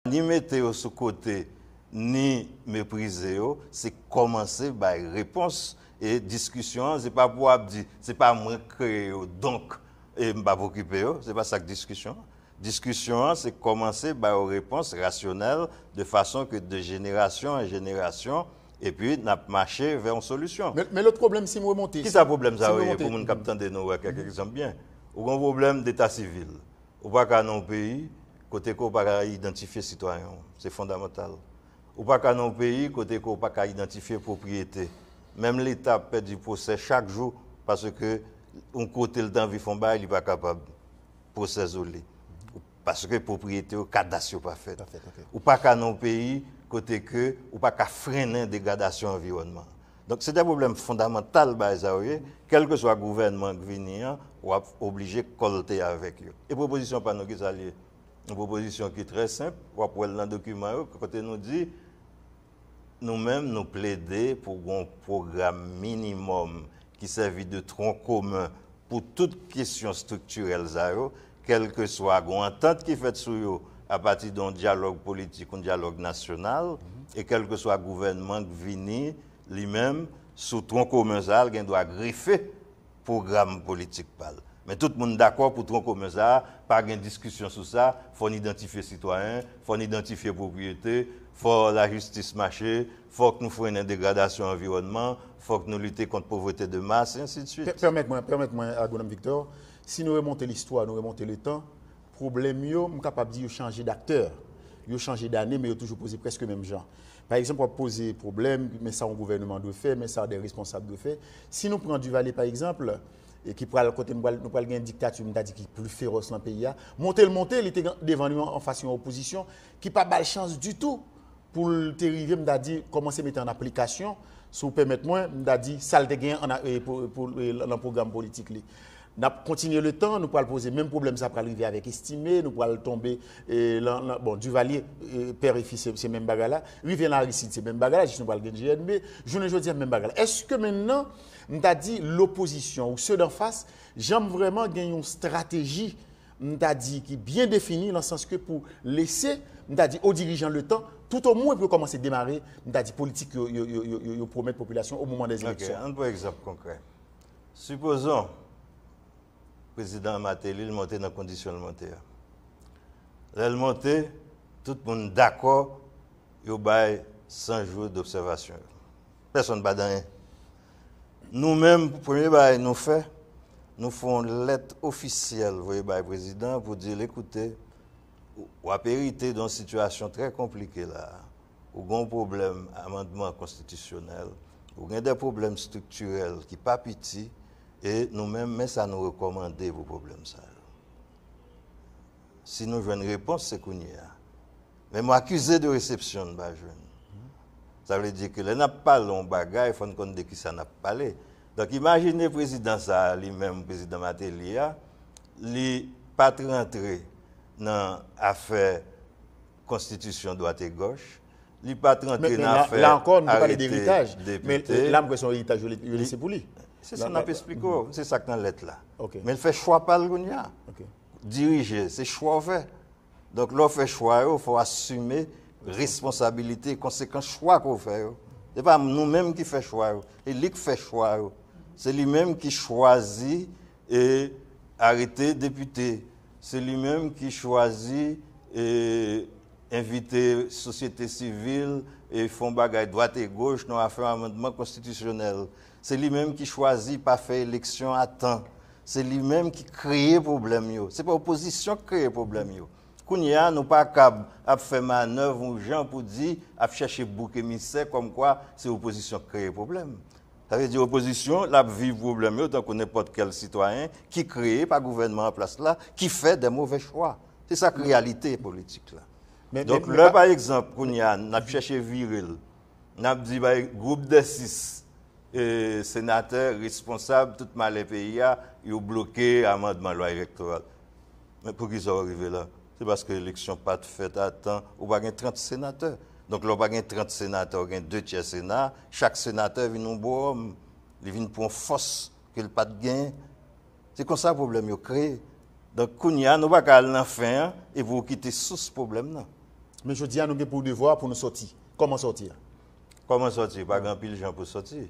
Ni mettre sous côté, ni mépriser, c'est commencer par réponse et discussion. C'est pas pour dire, c'est pas moi créer, donc, et je ne vais pas m'occuper, c'est pas ça que discussion. Discussion, c'est commencer par une réponse rationnelle de façon que de génération en génération, et puis n'a marché vers une solution. Mais le problème, c'est moi remonter. Qui est le problème ça, pour mon capitaine de nous, quelques exemples bien. Ou un problème d'état civil. Ou pas qu'à nos pays, côté qu'on pas identifier citoyen, c'est fondamental. Ou pas qu'à nos pays, côté qu'on pas identifier propriété. Même l'État perd du procès chaque jour parce que on côté le temps vivre font bail, il n'est pas capable de processer. Parce que propriété au cadastre pas fait. Ou pas qu'à nos pays, côté que ou pas qu'à freiner la dégradation environnement. Donc c'est un problème fondamental, quel que soit le gouvernement qui vient, on est obligé de colter avec eux. Et proposition pas nous qui s'allier. Une proposition qui est très simple, on va prendre dans le document, côté nous dit, nous-mêmes nous plaider pour un programme minimum qui servit de tronc commun pour toute question structurelle, quelle que soit l'entente qui est faite sur eux à partir d'un dialogue politique, un dialogue national, et quel que soit le gouvernement qui vient lui-même, sous tronc commun, il doit greffer le programme politique. Mais tout le monde est d'accord pour tronc commun, pas de discussion sur ça, il faut identifier les citoyens, il faut identifier les propriétés, il faut la justice marcher, il faut que nous fassions une dégradation de l'environnement, il faut que nous luttions contre la pauvreté de masse, et ainsi de suite. Permettez-moi, Agonam Victor, si nous remontons l'histoire, nous remontons le temps, le problème, je suis capable de dire changer d'acteur, changer d'année, mais toujours poser presque le même genre. Par exemple, on pose des problèmes, mais ça, un gouvernement doit faire, mais ça, des responsables doivent faire. Si nous prenons Duvalier, par exemple, et qui prend le côté, nous prenons une dictature, qui est plus féroce dans le pays, monter, il était devant nous en face d'une opposition qui n'a pas de chance du tout pour arriver, commencer à mettre en application, si vous permettez-moi, ça le gain pour le programme politique. Nous avons continué le temps, nous pourrons poser le même problème, ça peut arriver avec estimé, nous pourrons tomber, Duvalier, père et fils, c'est même bagarre-là, Rivière Aristide, c'est même bagarre-là, nous pourrons gagner GNB, je ne dis même bagarre-là. Est-ce que maintenant, nous avons dit l'opposition ou ceux d'en face, j'aime vraiment gagner une stratégie, nous avons dit qui est bien définie, dans le sens que pour laisser, nous avons dit aux dirigeants le temps, tout au moins pour commencer à démarrer, nous avons dit politique, promettre la population au moment des élections. Un exemple concret. Supposons, le président Matéli, il monte dans les conditions de monter. Il monte, tout le monde d'accord, il y a 100 jours d'observation. Personne ne va rien. Nous-mêmes, pour le premier bail, nous faisons une lettre officielle au président pour dire, écoutez, ou à périté dans une situation très compliquée là, ou un problème amendement constitutionnel, ou des problèmes structurels qui ne sont pas petits, et nous-mêmes, mais ça nous recommande pour problème ça. Si nous avons une réponse, c'est qu'on y a. Mais moi, accusé de réception, je ne ça veut dire que là, n'a pas long bagage, il faut qu'on de qui ça n'a pas parlé. Donc imaginez le président ça, lui-même, le président Matélia, il n'est pas rentré dans l'affaire constitution droite et gauche. Il n'est pas rentré dans l'affaire. Là encore, nous parlons d'héritage. Mais l'âme que son héritage, je l'ai laissé pour lui. C'est ça qu'on a expliqué, c'est ça que dans la lettre là. Okay. Mais il fait choix par le gouvernement. Okay. Diriger, c'est choix fait. Donc là, fait choix, il faut assumer responsabilité, conséquence choix qu'on fait. Ce n'est pas nous-mêmes qui faisons choix, c'est lui qui fait choix. C'est lui-même qui choisit et arrêter député. C'est lui-même qui choisit et inviter société civile et font bagaille droite et gauche dans affaire amendement constitutionnel. C'est lui-même qui choisit pas faire élection à temps. C'est lui-même qui crée le problème. Ce n'est pas l'opposition qui crée le problème. Kounia, nous pas capable de faire manœuvre aux gens pour dire, à chercher bouc émissaire comme quoi c'est l'opposition qui crée le problème. Ça veut dire l'opposition, la vit le problème, autant que n'importe quel citoyen qui crée, pas gouvernement en place là, qui fait des mauvais choix. C'est ça la réalité politique là. Donc là, par exemple, Kounia, nous avons cherché viril. Nous avons dit, groupe de 6. Sénateurs responsables, tout mal les pays, ils ont bloqué l'amendement de la loi électorale. Mais pour qu'ils soient arrivés là, c'est parce que l'élection n'est pas faite à temps, ou pas 30 sénateurs. Donc là, on pas 30 sénateurs, on a 2 tiers sénat. Chaque sénateur vient un beau homme, il vient pour une force qu'il n'a pas de gain. C'est comme ça le problème est créé. Donc, Kounia, nous ne pouvons pas aller en fin et vous quitter sous ce problème-là. Mais je dis à nous pour devoir pour nous sortir. Comment sortir? Comment sortir? Pas grand pile gens pour sortir.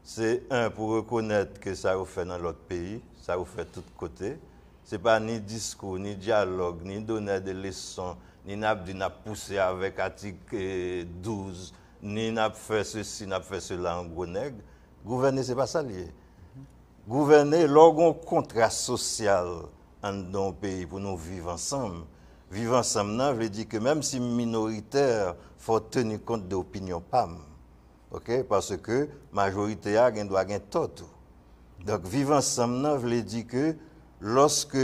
C'est un, pour reconnaître que ça vous fait dans l'autre pays, ça vous fait de tous côtés. Ce n'est pas ni discours, ni dialogue, ni donner des leçons, ni n'a poussé avec article 12, ni n'a fait ceci, n'a fait cela en gros nègre. Gouverner, ce n'est pas ça lié. Gouverner, lorsqu'on contrat social dans un pays pour nous vivre ensemble. Vivre ensemble, ça veut dire que même si minoritaire, il faut tenir compte de l'opinion PAM. Okay? Parce que la majorité a doit avoir tort. Donc, vivre ensemble, ça veut dire que lorsque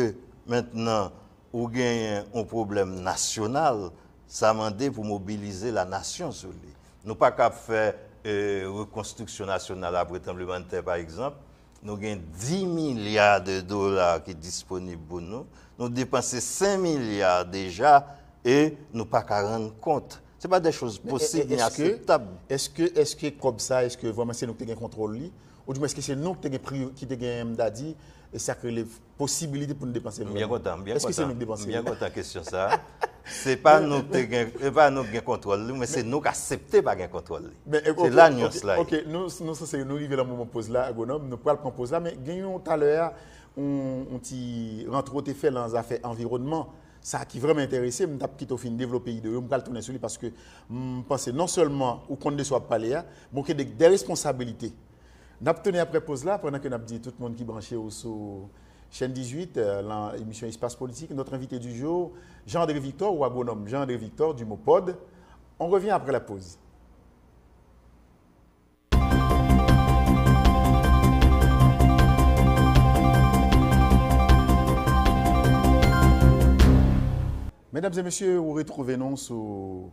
maintenant, on gagne un problème national, ça demande pour mobiliser la nation sur lui. Nous pas qu'à faire reconstruction nationale après le tremblement de terre, par exemple. Nous avons 10 milliards de dollars qui sont disponibles pour nous. Nous dépensons 5 milliards déjà et nous pas qu'à rendre compte. Ce n'est pas des choses possibles et acceptables. Est-ce que comme ça, est-ce que vraiment c'est nous qui avons contrôle? Ou du moins est-ce que c'est nous qui avons dit et ça crée les possibilités pour nous dépenser? Bien content, bien est-ce content. que c'est nous qui dépensons? Bien content question ça. C'est pas nous qui avons contrôle, mais c'est nous qui acceptons pas de contrôle. C'est la nuance là. OK, nous arrivons à un moment pause là, agronome, nous pourrons prendre pause là, mais gagnons tout à l'heure, on rentre au fait dans les affaires environnement. Ça qui vraiment intéressé, je vais quitter au fin développer l'idée, je vais tourner sur lui parce que je pense non seulement au compte de soit parler, mais qu'il y a des responsabilités. Nous avons tenu après pause là, pendant que nous avons dit tout le monde qui est branché sur chaîne 18, l'émission Espace Politique. Notre invité du jour, Jean-André Victor, ou agronome Jean-André Victor du Mopod. On revient après la pause. Mesdames et messieurs, vous retrouvez-nous sur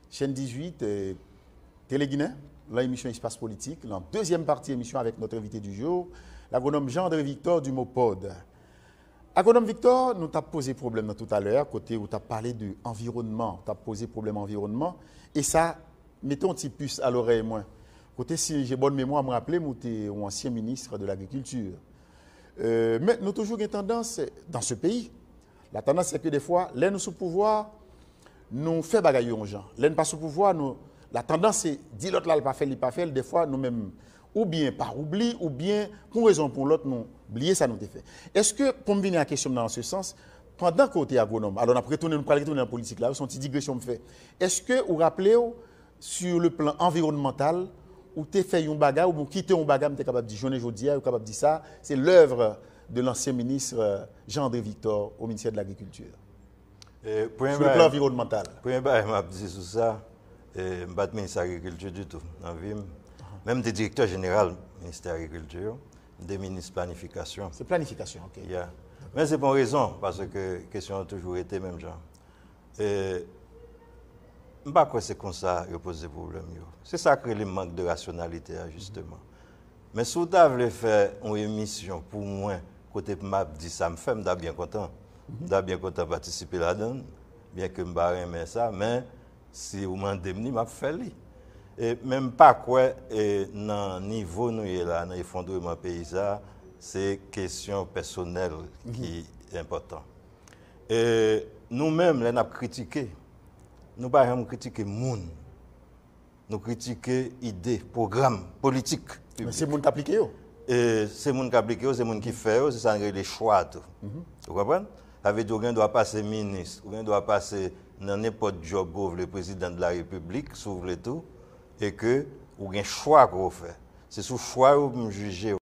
chaîne 18, Télé-Guinée, l'émission Espace Politique, la deuxième partie émission avec notre invité du jour, l'agronome Jean-André Victor du Mopod. Agronome Victor, nous t'avons posé problème tout à l'heure, côté où tu as parlé de environnement, tu as posé problème environnement, et ça, mettons un petit puce à l'oreille moins. Côté, si j'ai bonne mémoire, me rappeler, moi, tu es ancien ministre de l'Agriculture. Mais nous avons toujours une tendance dans ce pays. La tendance, c'est que des fois, l'un nous sous pouvoir, nous fait bagaille aux gens. L'un pas sous pouvoir, la tendance, c'est dit l'autre là, il pas fait, il pas fait. Des fois, nous-mêmes, ou bien par oubli, ou bien pour raison pour l'autre, nous oublier ça nous fait. Est-ce que, pour me venir à la question dans ce sens, pendant que tu es agronome, alors on a retourné, nous parlons retourner dans la politique là, son petit digression me fait. Est-ce que vous rappelez sur le plan environnemental, où tu fait un bagage, ou vous quittez un bagage, tu es capable de dire, je dis, capable de dire ça, c'est l'œuvre de l'ancien ministre Jean-André Victor au ministère de l'Agriculture. Sur le plan environnemental. Premier bail, je dit sur ça, je ne suis pas ministre de l'Agriculture du tout. Même des directeurs généraux du ministère de l'Agriculture, des ministres de planification. C'est planification, ok. Yeah. Mais c'est pour raison, parce que la question a toujours été même genre. Je ne sais pas quoi c'est comme ça que pose des problèmes. C'est ça qui crée le manque de rationalité, justement. Mais si vous voulez faire une émission pour moi, côté m'a dit ça me fait, je suis bien content. Je suis bien content de participer là-dedans, bien que je ne mais ça, mais si vous m'en demandez, je vais faire. Et même pas quoi, dans le niveau nous là, dans l'effondrement paysan, c'est question personnelle qui est importante. Et nous-mêmes, nous avons critiqué. Nous n'avons pas critiqué le monde. Nous critiquons idées, programmes politiques. Mais c'est le monde qui applique. C'est le monde qui applique, c'est le monde qui fait, c'est ça les choix. Vous comprenez? Ça veut dire qu'on doit passer ministre, on doit passer dans n'importe quel job, le président de la République, s'ouvre tout, et que vous avez un choix qu'on fait. C'est ce choix que vous jugez.